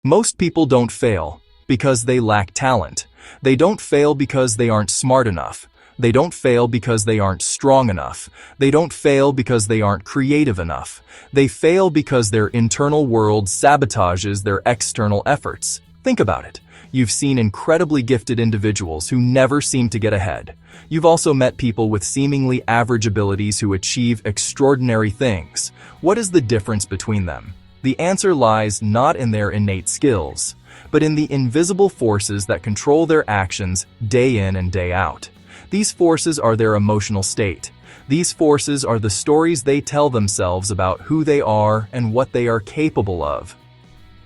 Most people don't fail because they lack talent. They don't fail because they aren't smart enough. They don't fail because they aren't strong enough. They don't fail because they aren't creative enough. They fail because their internal world sabotages their external efforts. Think about it. You've seen incredibly gifted individuals who never seem to get ahead. You've also met people with seemingly average abilities who achieve extraordinary things. What is the difference between them? The answer lies not in their innate skills, but in the invisible forces that control their actions day in and day out. These forces are their emotional state. These forces are the stories they tell themselves about who they are and what they are capable of.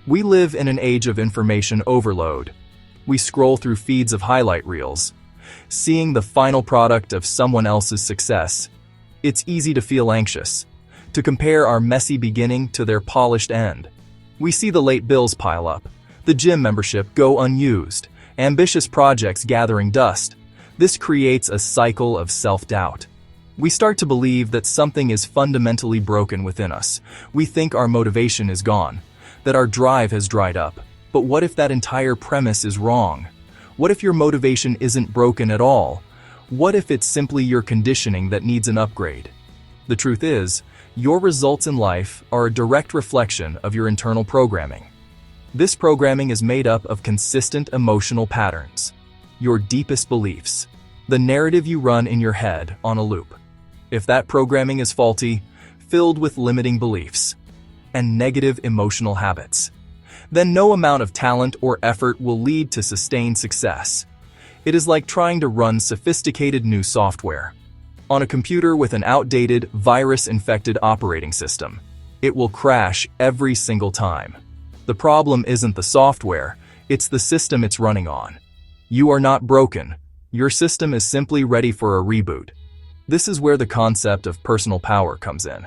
We live in an age of information overload. We scroll through feeds of highlight reels, seeing the final product of someone else's success. It's easy to feel anxious, to compare our messy beginning to their polished end. We see the late bills pile up, the gym membership go unused, ambitious projects gathering dust. This creates a cycle of self-doubt. We start to believe that something is fundamentally broken within us. We think our motivation is gone, that our drive has dried up. But what if that entire premise is wrong? What if your motivation isn't broken at all? What if it's simply your conditioning that needs an upgrade? The truth is, your results in life are a direct reflection of your internal programming. This programming is made up of consistent emotional patterns, your deepest beliefs, the narrative you run in your head on a loop. If that programming is faulty, filled with limiting beliefs, and negative emotional habits, then no amount of talent or effort will lead to sustained success. It is like trying to run sophisticated new software on a computer with an outdated, virus-infected operating system. It will crash every single time. The problem isn't the software, it's the system it's running on. You are not broken. Your system is simply ready for a reboot. This is where the concept of personal power comes in.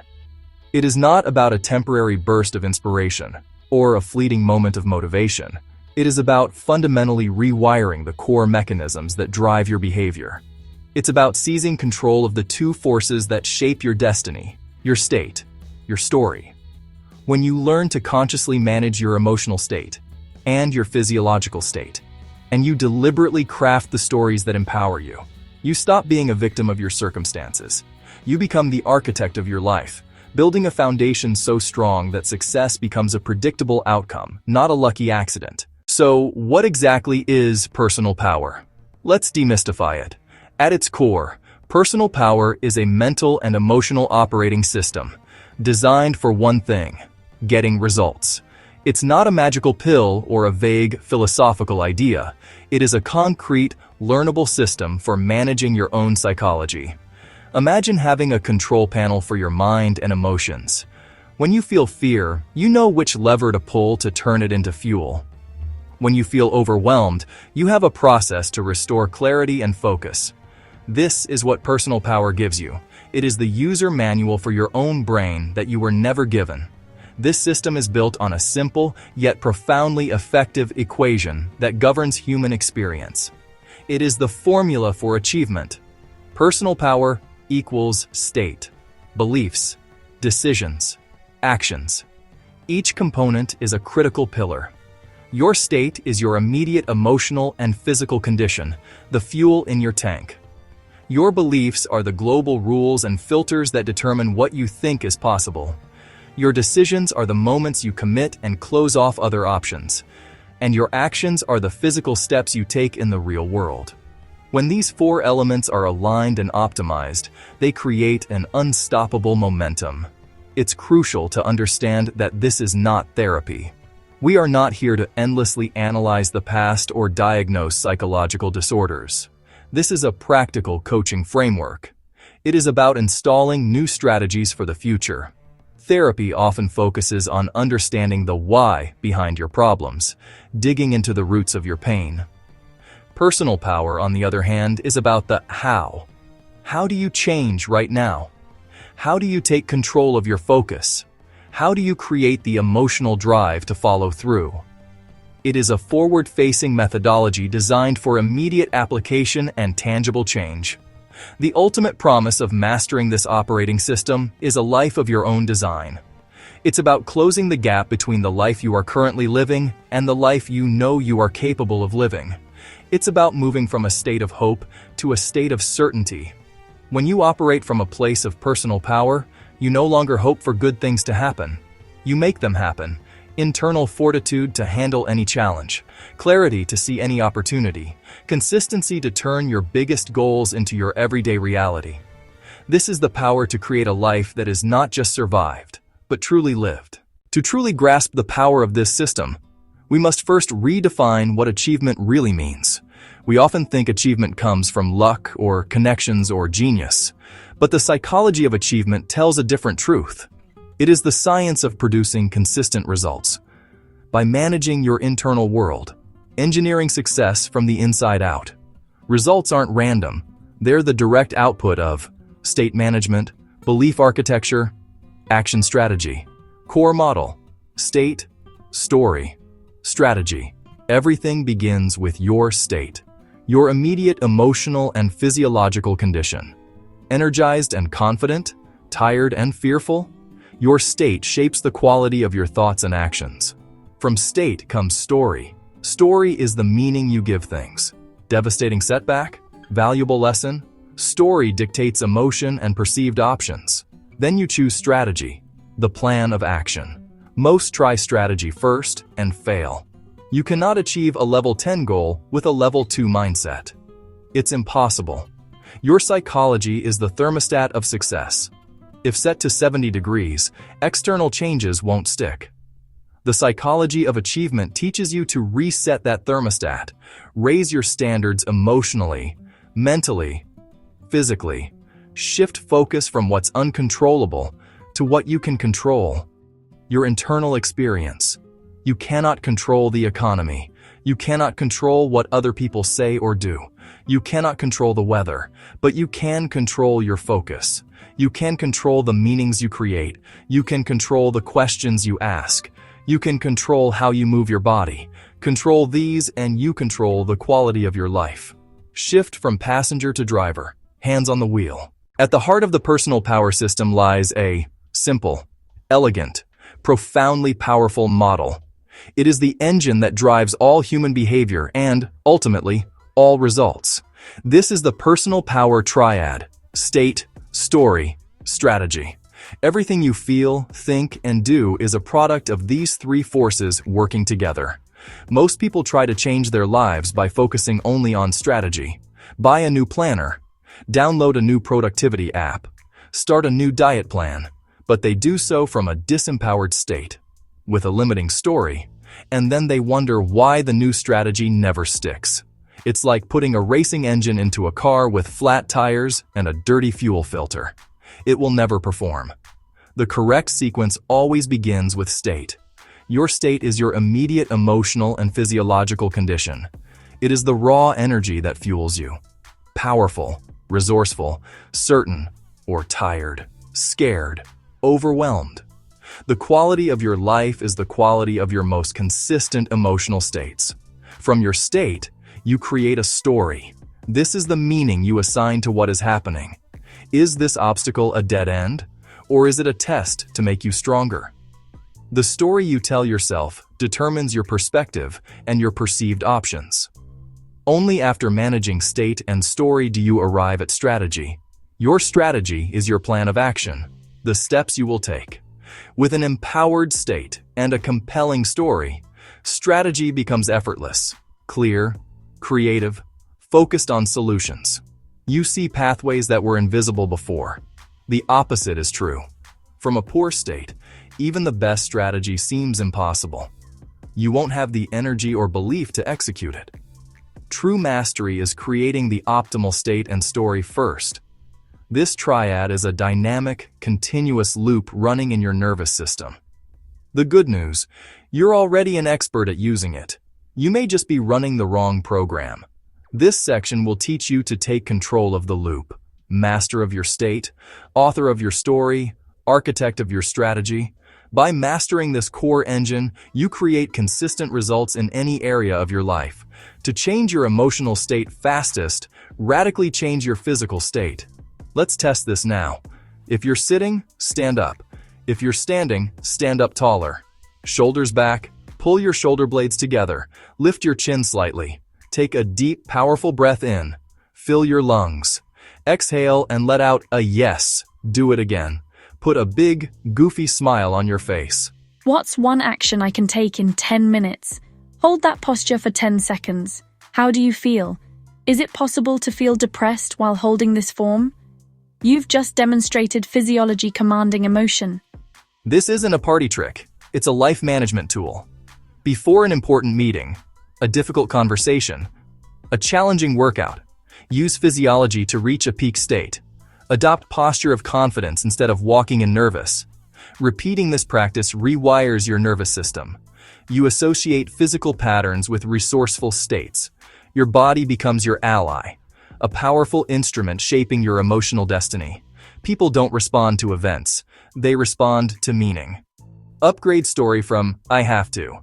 It is not about a temporary burst of inspiration or a fleeting moment of motivation. It is about fundamentally rewiring the core mechanisms that drive your behavior. It's about seizing control of the two forces that shape your destiny, your state, your story. When you learn to consciously manage your emotional state and your physiological state, and you deliberately craft the stories that empower you, you stop being a victim of your circumstances. You become the architect of your life, building a foundation so strong that success becomes a predictable outcome, not a lucky accident. So, what exactly is personal power? Let's demystify it. At its core, personal power is a mental and emotional operating system designed for one thing: getting results. It's not a magical pill or a vague philosophical idea. It is a concrete, learnable system for managing your own psychology. Imagine having a control panel for your mind and emotions. When you feel fear, you know which lever to pull to turn it into fuel. When you feel overwhelmed, you have a process to restore clarity and focus. This is what personal power gives you. It is the user manual for your own brain that you were never given. This system is built on a simple yet profoundly effective equation that governs human experience. It is the formula for achievement. Personal power equals state, beliefs, decisions, actions. Each component is a critical pillar. Your state is your immediate emotional and physical condition, the fuel in your tank. Your beliefs are the global rules and filters that determine what you think is possible. Your decisions are the moments you commit and close off other options. And your actions are the physical steps you take in the real world. When these four elements are aligned and optimized, they create an unstoppable momentum. It's crucial to understand that this is not therapy. We are not here to endlessly analyze the past or diagnose psychological disorders. This is a practical coaching framework. It is about installing new strategies for the future. Therapy often focuses on understanding the why behind your problems, digging into the roots of your pain. Personal power, on the other hand, is about the how. How do you change right now? How do you take control of your focus? How do you create the emotional drive to follow through? It is a forward-facing methodology designed for immediate application and tangible change. The ultimate promise of mastering this operating system is a life of your own design. It's about closing the gap between the life you are currently living and the life you know you are capable of living. It's about moving from a state of hope to a state of certainty. When you operate from a place of personal power, you no longer hope for good things to happen. You make them happen. Internal fortitude to handle any challenge, clarity to see any opportunity, consistency to turn your biggest goals into your everyday reality. This is the power to create a life that is not just survived, but truly lived. To truly grasp the power of this system, we must first redefine what achievement really means. We often think achievement comes from luck or connections or genius, but the psychology of achievement tells a different truth. It is the science of producing consistent results. By managing your internal world, engineering success from the inside out. Results aren't random. They're the direct output of state management, belief architecture, action strategy, core model, state, story, strategy. Everything begins with your state, your immediate emotional and physiological condition. Energized and confident, tired and fearful, your state shapes the quality of your thoughts and actions. From state comes story. Story is the meaning you give things. Devastating setback, valuable lesson. Story dictates emotion and perceived options. Then you choose strategy, the plan of action. Most try strategy first and fail. You cannot achieve a level 10 goal with a level 2 mindset. It's impossible. Your psychology is the thermostat of success. If set to 70 degrees, external changes won't stick. The psychology of achievement teaches you to reset that thermostat, raise your standards emotionally, mentally, physically, shift focus from what's uncontrollable to what you can control. Your internal experience. You cannot control the economy. You cannot control what other people say or do. You cannot control the weather, but you can control your focus. You can control the meanings you create. You can control the questions you ask. You can control how you move your body. Control these and you control the quality of your life. Shift from passenger to driver, hands on the wheel. At the heart of the personal power system lies a simple, elegant, profoundly powerful model. It is the engine that drives all human behavior and, ultimately, all results. This is the personal power triad: state, story, strategy. Everything you feel, think, and do is a product of these three forces working together. Most people try to change their lives by focusing only on strategy. Buy a new planner, download a new productivity app, start a new diet plan, but they do so from a disempowered state, with a limiting story, and then they wonder why the new strategy never sticks. It's like putting a racing engine into a car with flat tires and a dirty fuel filter. It will never perform. The correct sequence always begins with state. Your state is your immediate emotional and physiological condition. It is the raw energy that fuels you. Powerful, resourceful, certain, or tired, scared, overwhelmed. The quality of your life is the quality of your most consistent emotional states. From your state, you create a story. This is the meaning you assign to what is happening. Is this obstacle a dead end, or is it a test to make you stronger? The story you tell yourself determines your perspective and your perceived options. Only after managing state and story do you arrive at strategy. Your strategy is your plan of action, the steps you will take. With an empowered state and a compelling story, strategy becomes effortless, clear, creative, focused on solutions. You see pathways that were invisible before. The opposite is true. From a poor state, even the best strategy seems impossible. You won't have the energy or belief to execute it. True mastery is creating the optimal state and story first. This triad is a dynamic, continuous loop running in your nervous system. The good news, you're already an expert at using it. You may just be running the wrong program. This section will teach you to take control of the loop, master of your state, author of your story, architect of your strategy. By mastering this core engine, you create consistent results in any area of your life. To change your emotional state fastest, radically change your physical state. Let's test this now. If you're sitting, stand up. If you're standing, stand up taller. Shoulders back, pull your shoulder blades together, lift your chin slightly. Take a deep, powerful breath in. Fill your lungs. Exhale and let out a yes. Do it again. Put a big, goofy smile on your face. What's one action I can take in 10 minutes? Hold that posture for 10 seconds. How do you feel? Is it possible to feel depressed while holding this form? You've just demonstrated physiology commanding emotion. This isn't a party trick. It's a life management tool. Before an important meeting, a difficult conversation, a challenging workout, use physiology to reach a peak state. Adopt posture of confidence instead of walking in nervous. Repeating this practice rewires your nervous system. You associate physical patterns with resourceful states. Your body becomes your ally, a powerful instrument shaping your emotional destiny. People don't respond to events, they respond to meaning. Upgrade story from I have to,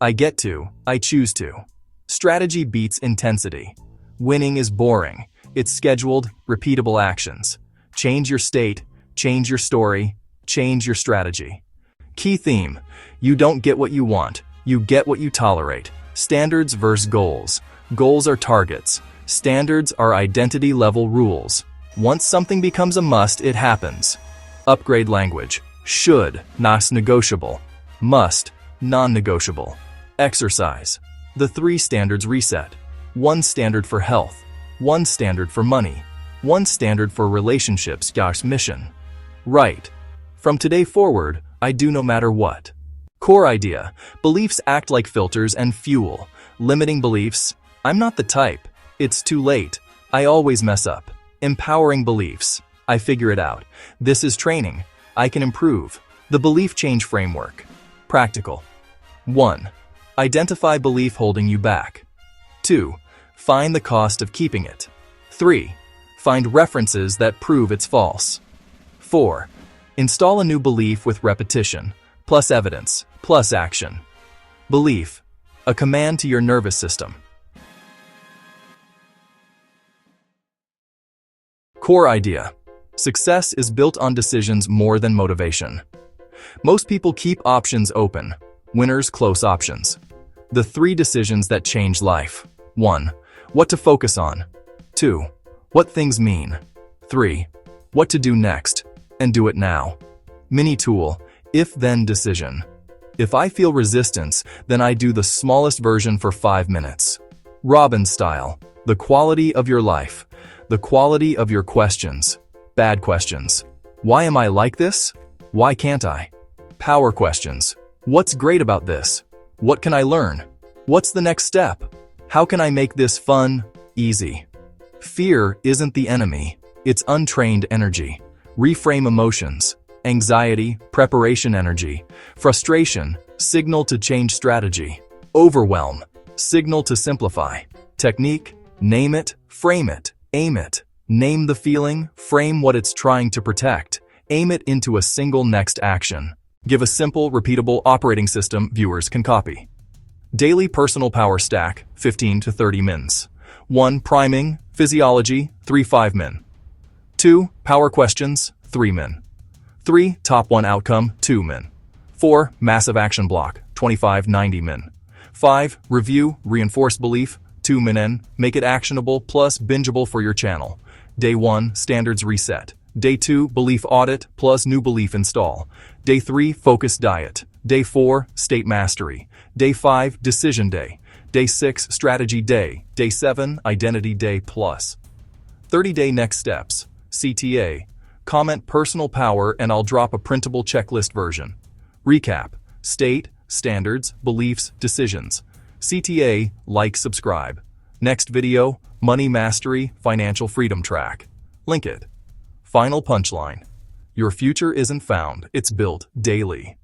I get to, I choose to. Strategy beats intensity. Winning is boring. It's scheduled, repeatable actions. Change your state, change your story, change your strategy. Key theme: you don't get what you want, you get what you tolerate. Standards versus goals. Goals are targets. Standards are identity-level rules. Once something becomes a must, it happens. Upgrade language. Should, not negotiable. Must, non-negotiable. Exercise. The 3 standards reset. 1 standard for health. 1 standard for money. 1 standard for relationships. Mission. Right. From today forward, I do no matter what. Core idea. Beliefs act like filters and fuel. Limiting beliefs. I'm not the type. It's too late. I always mess up. Empowering beliefs. I figure it out. This is training. I can improve. The belief change framework. Practical. 1. Identify belief holding you back. 2. Find the cost of keeping it. 3. Find references that prove it's false. 4. Install a new belief with repetition, plus evidence, plus action. Belief. A command to your nervous system. Core idea. Success is built on decisions more than motivation. Most people keep options open. Winners close options. The 3 decisions that change life. 1. What to focus on. 2. What things mean. 3. What to do next, and do it now. Mini tool, if-then decision. If I feel resistance, then I do the smallest version for 5 minutes. Robbins style, the quality of your life, the quality of your questions. Bad questions. Why am I like this? Why can't I? Power questions. What's great about this? What can I learn? What's the next step? How can I make this fun, easy? Fear isn't the enemy. It's untrained energy. Reframe emotions. Anxiety, preparation energy. Frustration, signal to change strategy. Overwhelm, signal to simplify. Technique, name it, frame it, aim it. Name the feeling, frame what it's trying to protect. Aim it into a single next action. Give a simple, repeatable operating system viewers can copy. Daily personal power stack, 15 to 30 mins. 1. Priming, physiology, 3-5 min. 2. Power questions, 3 min. 3. Top 1 outcome, 2 min. 4. Massive action block, 25-90 min. 5. Review, reinforce belief, 2 min n. Make it actionable plus bingeable for your channel. Day 1, standards reset. Day 2, belief audit plus new belief install. Day 3, focus diet. Day 4, state mastery. Day 5, decision day. Day 6, strategy day. Day 7, identity day plus. 30-day next steps. CTA. Comment personal power and I'll drop a printable checklist version. Recap. State, standards, beliefs, decisions. CTA, like, subscribe. Next video, money mastery, financial freedom track. Link it. Final punchline. Your future isn't found, it's built daily.